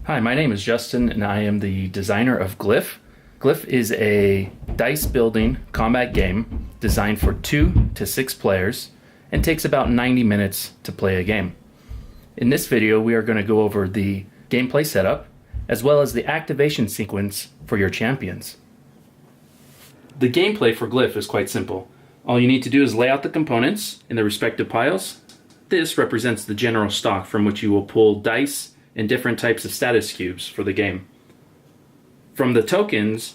Hi, my name is Justin and I am the designer of Glyph. Glyph is a dice building combat game designed for 2 to 6 players and takes about 90 minutes to play a game. In this video we are going to go over the gameplay setup as well as the activation sequence for your champions. The gameplay for Glyph is quite simple. All you need to do is lay out the components in the respective piles. This represents the general stock from which you will pull dice and different types of status cubes for the game. From the tokens,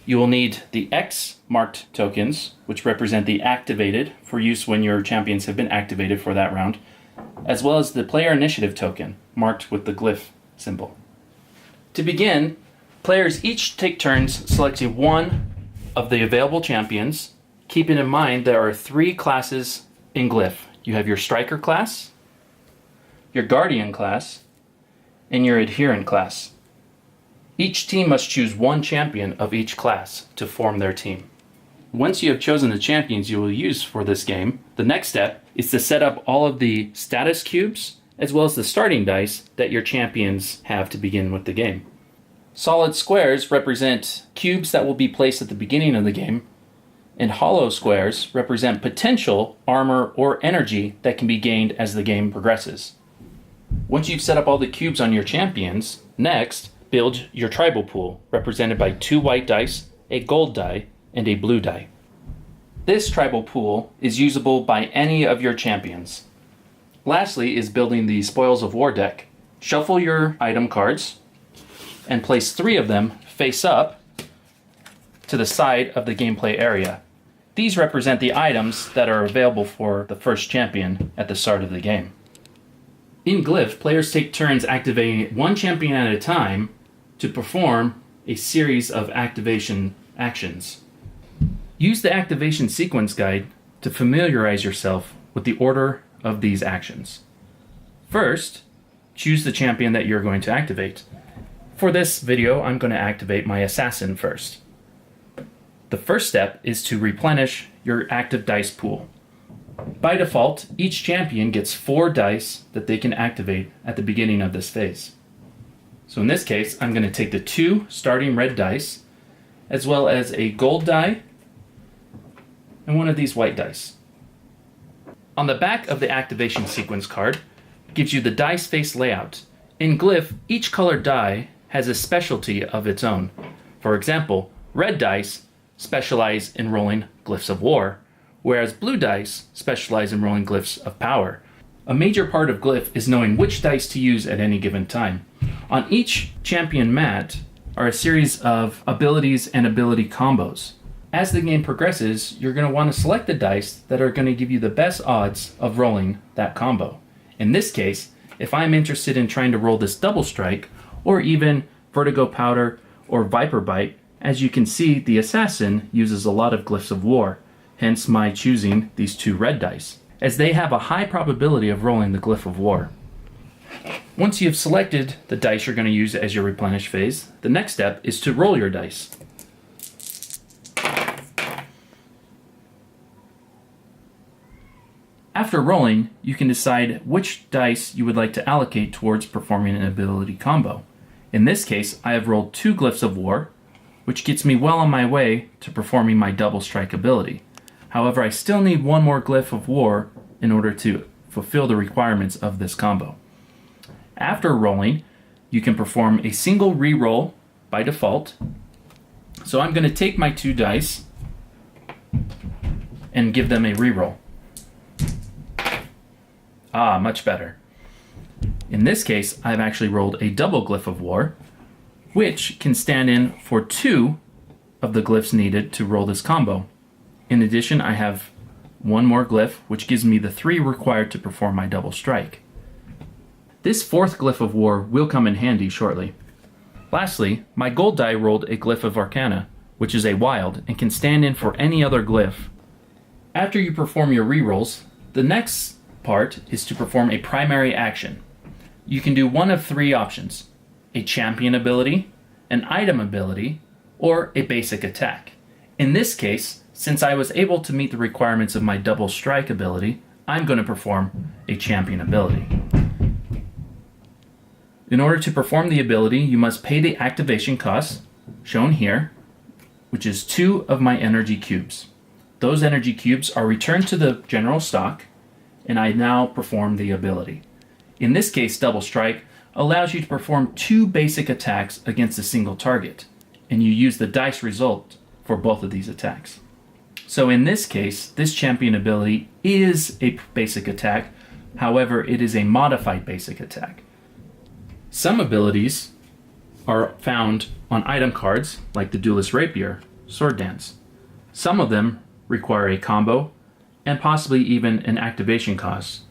you will need the X marked tokens, which represent the activated for use when your champions have been activated for that round, as well as the player initiative token, marked with the Glyph symbol. To begin, players each take turns selecting one of the available champions, keeping in mind there are 3 classes in Glyph. You have your Striker class, your Guardian class, and your Adherent class. Each team must choose one champion of each class to form their team. Once you have chosen the champions you will use for this game, the next step is to set up all of the status cubes as well as the starting dice that your champions have to begin with the game. Solid squares represent cubes that will be placed at the beginning of the game, and hollow squares represent potential armor or energy that can be gained as the game progresses. Once you've set up all the cubes on your champions, next, build your tribal pool, represented by 2 white dice, a gold die, and a blue die. This tribal pool is usable by any of your champions. Lastly is building the Spoils of War deck. Shuffle your item cards and place 3 of them face up to the side of the gameplay area. These represent the items that are available for the first champion at the start of the game. In Glyph, players take turns activating one champion at a time to perform a series of activation actions. Use the activation sequence guide to familiarize yourself with the order of these actions. First, choose the champion that you're going to activate. For this video, I'm going to activate my assassin first. The first step is to replenish your active dice pool. By default, each champion gets 4 dice that they can activate at the beginning of this phase. So in this case, I'm going to take the 2 starting red dice, as well as a gold die, and one of these white dice. On the back of the activation sequence card gives you the dice face layout. In Glyph, each colored die has a specialty of its own. For example, red dice specialize in rolling Glyphs of War, whereas blue dice specialize in rolling Glyphs of Power. A major part of Glyph is knowing which dice to use at any given time. On each champion mat are a series of abilities and ability combos. As the game progresses, you're going to want to select the dice that are going to give you the best odds of rolling that combo. In this case, if I'm interested in trying to roll this double strike, or even Vertigo Powder or Viper Bite, as you can see, the assassin uses a lot of Glyphs of War. Hence my choosing these 2 red dice, as they have a high probability of rolling the Glyph of War. Once you have selected the dice you're going to use as your replenish phase, the next step is to roll your dice. After rolling, you can decide which dice you would like to allocate towards performing an ability combo. In this case, I have rolled 2 Glyphs of War, which gets me well on my way to performing my double strike ability. However, I still need 1 more Glyph of War in order to fulfill the requirements of this combo. After rolling, you can perform a single reroll by default. So I'm going to take my 2 dice and give them a reroll. Much better. In this case, I've actually rolled a double Glyph of War, which can stand in for 2 of the glyphs needed to roll this combo. In addition, I have 1 more glyph, which gives me the 3 required to perform my double strike. This 4th Glyph of War will come in handy shortly. Lastly, my gold die rolled a Glyph of Arcana, which is a wild and can stand in for any other glyph. After you perform your rerolls, the next part is to perform a primary action. You can do one of 3 options: a champion ability, an item ability, or a basic attack. In this case, since I was able to meet the requirements of my double strike ability, I'm going to perform a champion ability. In order to perform the ability, you must pay the activation cost, shown here, which is 2 of my energy cubes. Those energy cubes are returned to the general stock, and I now perform the ability. In this case, Double Strike allows you to perform 2 basic attacks against a single target, and you use the dice result for both of these attacks. So in this case, this champion ability is a basic attack, however, it is a modified basic attack. Some abilities are found on item cards, like the Duelist Rapier, Sword Dance. Some of them require a combo, and possibly even an activation cost.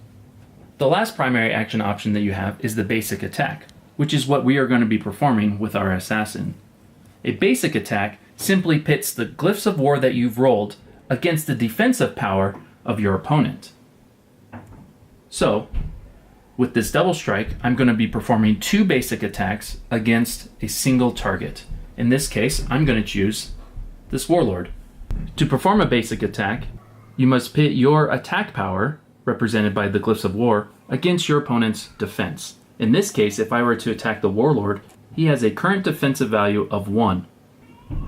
The last primary action option that you have is the basic attack, which is what we are going to be performing with our assassin. A basic attack simply pits the Glyphs of War that you've rolled against the defensive power of your opponent. So, with this Double Strike, I'm going to be performing 2 basic attacks against a single target. In this case, I'm going to choose this Warlord. To perform a basic attack, you must pit your attack power, represented by the Glyphs of War, against your opponent's defense. In this case, if I were to attack the Warlord, he has a current defensive value of 1.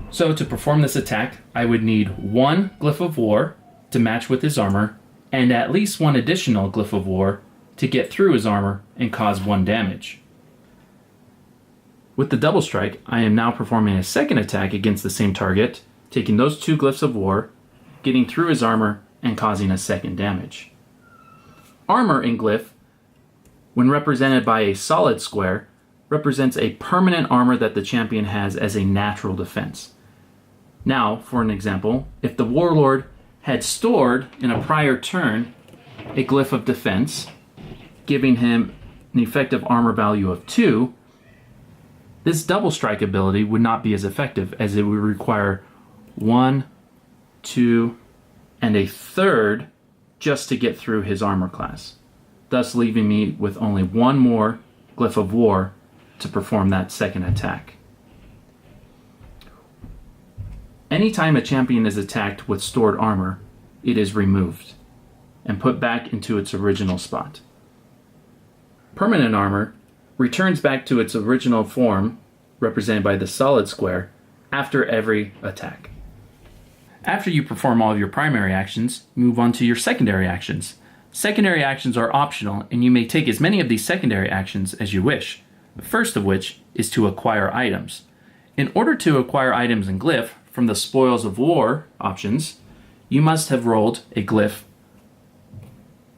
So to perform this attack, I would need 1 Glyph of War to match with his armor, and at least 1 additional Glyph of War to get through his armor and cause 1 damage. With the Double Strike, I am now performing a second attack against the same target, taking those 2 Glyphs of War, getting through his armor, and causing a second damage. Armor in Glyph, when represented by a solid square, represents a permanent armor that the champion has as a natural defense. Now, for an example, if the Warlord had stored in a prior turn a Glyph of Defense, giving him an effective armor value of 2, this Double Strike ability would not be as effective, as it would require 1, 2, and a third just to get through his armor class, thus leaving me with only 1 more Glyph of War to perform that second attack. Anytime a champion is attacked with stored armor, it is removed and put back into its original spot. Permanent armor returns back to its original form, represented by the solid square, after every attack. After you perform all of your primary actions, move on to your secondary actions. Secondary actions are optional, and you may take as many of these secondary actions as you wish. The first of which is to acquire items. In order to acquire items in Glyph from the Spoils of War options, you must have rolled a Glyph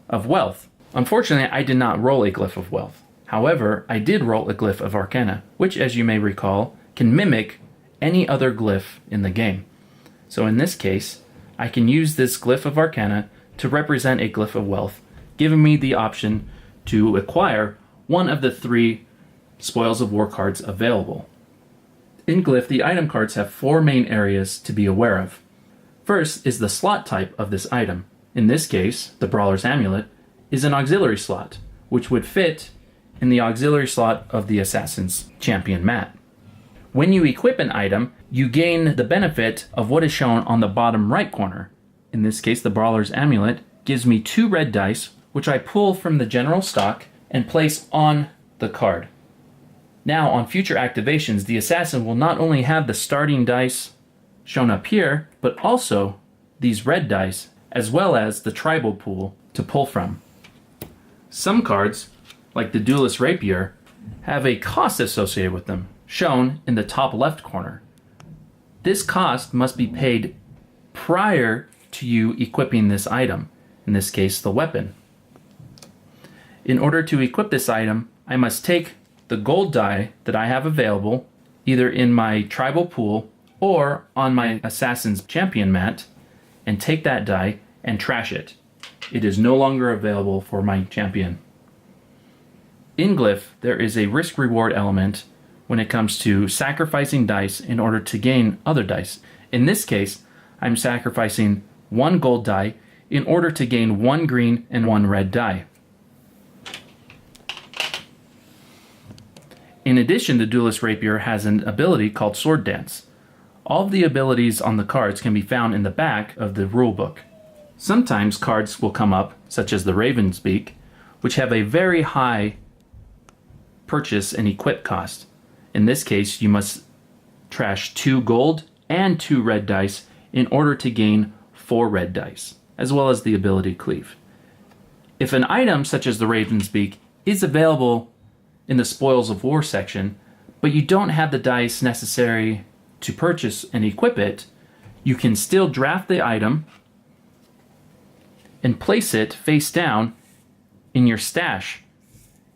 of Wealth. Unfortunately, I did not roll a Glyph of Wealth. However, I did roll a Glyph of Arcana, which, as you may recall, can mimic any other glyph in the game. So in this case, I can use this Glyph of Arcana to represent a Glyph of Wealth, giving me the option to acquire one of the 3 Spoils of War cards available. In Glyph, the item cards have 4 main areas to be aware of. First is the slot type of this item. In this case, the Brawler's Amulet is an auxiliary slot, which would fit in the auxiliary slot of the Assassin's Champion mat. When you equip an item, you gain the benefit of what is shown on the bottom right corner. In this case, the Brawler's Amulet gives me 2 red dice, which I pull from the general stock and place on the card. Now, on future activations, the Assassin will not only have the starting dice shown up here, but also these red dice, as well as the tribal pool to pull from. Some cards, like the Duelist Rapier, have a cost associated with them, shown in the top left corner. This cost must be paid prior to you equipping this item, in this case the weapon. In order to equip this item, I must take the gold die that I have available, either in my tribal pool or on my Assassin's Champion mat, and take that die and trash it. It is no longer available for my champion. In Glyph, there is a risk-reward element when it comes to sacrificing dice in order to gain other dice. In this case, I'm sacrificing 1 gold die in order to gain 1 green and 1 red die. In addition, the Duelist Rapier has an ability called Sword Dance. All of the abilities on the cards can be found in the back of the rulebook. Sometimes cards will come up, such as the Raven's Beak, which have a very high purchase an equip cost. In this case, you must trash 2 gold and 2 red dice in order to gain 4 red dice, as well as the ability Glyph. If an item such as the Raven's Beak is available in the Spoils of War section, but you don't have the dice necessary to purchase and equip it, you can still draft the item and place it face down in your stash.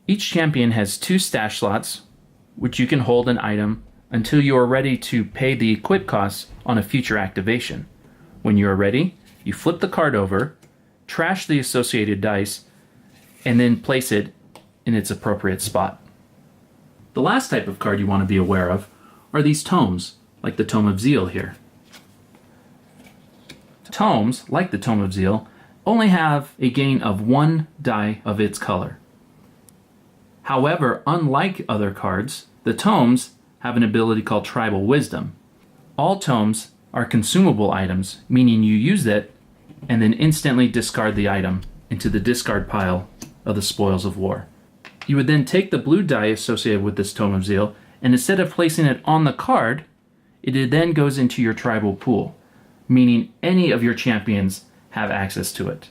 Each champion has 2 stash slots, which you can hold an item until you are ready to pay the equip costs on a future activation. When you are ready, you flip the card over, trash the associated dice, and then place it in its appropriate spot. The last type of card you want to be aware of are these tomes, like the Tome of Zeal here. Tomes, like the Tome of Zeal, only have a gain of 1 die of its color. However, unlike other cards, the tomes have an ability called Tribal Wisdom. All tomes are consumable items, meaning you use it and then instantly discard the item into the discard pile of the Spoils of War. You would then take the blue die associated with this Tome of Zeal, and instead of placing it on the card, it then goes into your tribal pool, meaning any of your champions have access to it.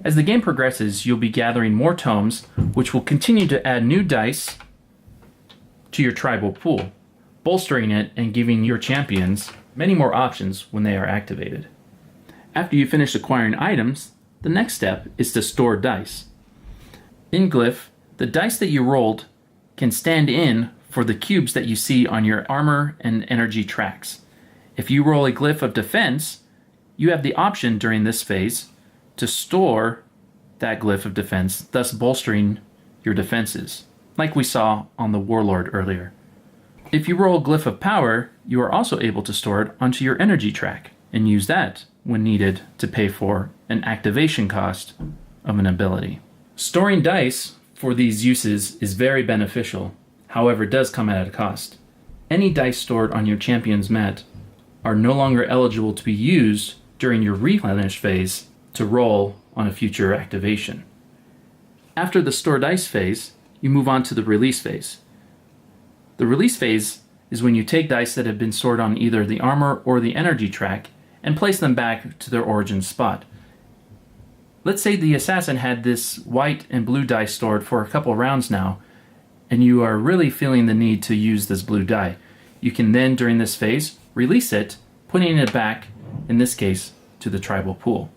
As the game progresses, you'll be gathering more tomes, which will continue to add new dice to your tribal pool, bolstering it and giving your champions many more options when they are activated. After you finish acquiring items, the next step is to store dice. In Glyph, the dice that you rolled can stand in for the cubes that you see on your armor and energy tracks. If you roll a Glyph of defense, you have the option during this phase to store that Glyph of defense, thus bolstering your defenses, like we saw on the Warlord earlier. If you roll a Glyph of power, you are also able to store it onto your energy track and use that when needed to pay for an activation cost of an ability. Storing dice for these uses is very beneficial, however it does come at a cost. Any dice stored on your champion's mat are no longer eligible to be used during your replenish phase to roll on a future activation. After the store dice phase, you move on to the release phase. The release phase is when you take dice that have been stored on either the armor or the energy track and place them back to their origin spot. Let's say the assassin had this white and blue die stored for a couple rounds now, and you are really feeling the need to use this blue die. You can then, during this phase, release it, putting it back, in this case, to the tribal pool.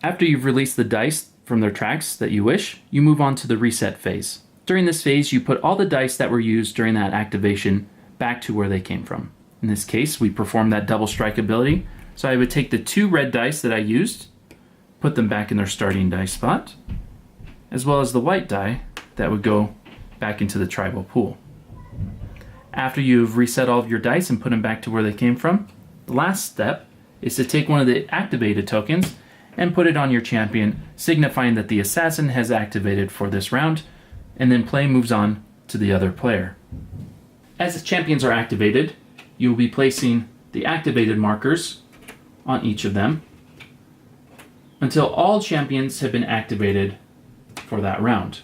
After you've released the dice from their tracks that you wish, you move on to the reset phase. During this phase, you put all the dice that were used during that activation back to where they came from. In this case, we perform that double strike ability, so I would take the 2 red dice that I used, put them back in their starting dice spot, as well as the white die that would go back into the tribal pool. After you've reset all of your dice and put them back to where they came from, the last step is to take one of the activated tokens and put it on your champion, signifying that the assassin has activated for this round, and then play moves on to the other player. As the champions are activated, you will be placing the activated markers on each of them until all champions have been activated for that round.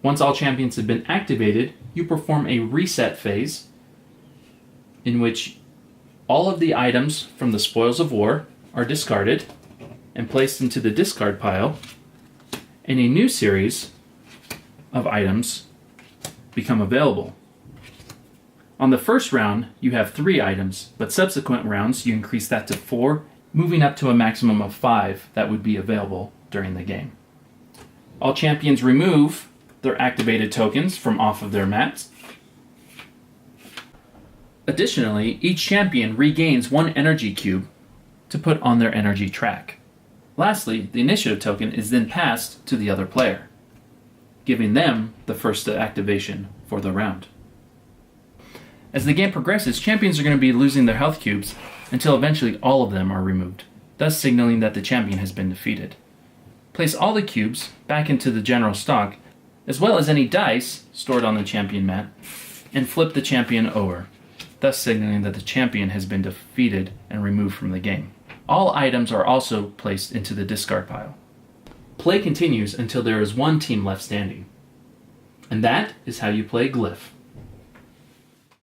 Once all champions have been activated, you perform a reset phase in which all of the items from the Spoils of War are discarded and placed into the discard pile, and a new series of items become available. On the first round, you have 3 items, but subsequent rounds you increase that to 4, moving up to a maximum of 5 that would be available during the game. All champions remove their activated tokens from off of their mats. Additionally, each champion regains 1 energy cube to put on their energy track. Lastly, the initiative token is then passed to the other player, giving them the first activation for the round. As the game progresses, champions are going to be losing their health cubes until eventually all of them are removed, thus signaling that the champion has been defeated. Place all the cubes back into the general stock, as well as any dice stored on the champion mat, and flip the champion over, thus signaling that the champion has been defeated and removed from the game. All items are also placed into the discard pile. Play continues until there is 1 team left standing. And that is how you play Glyph.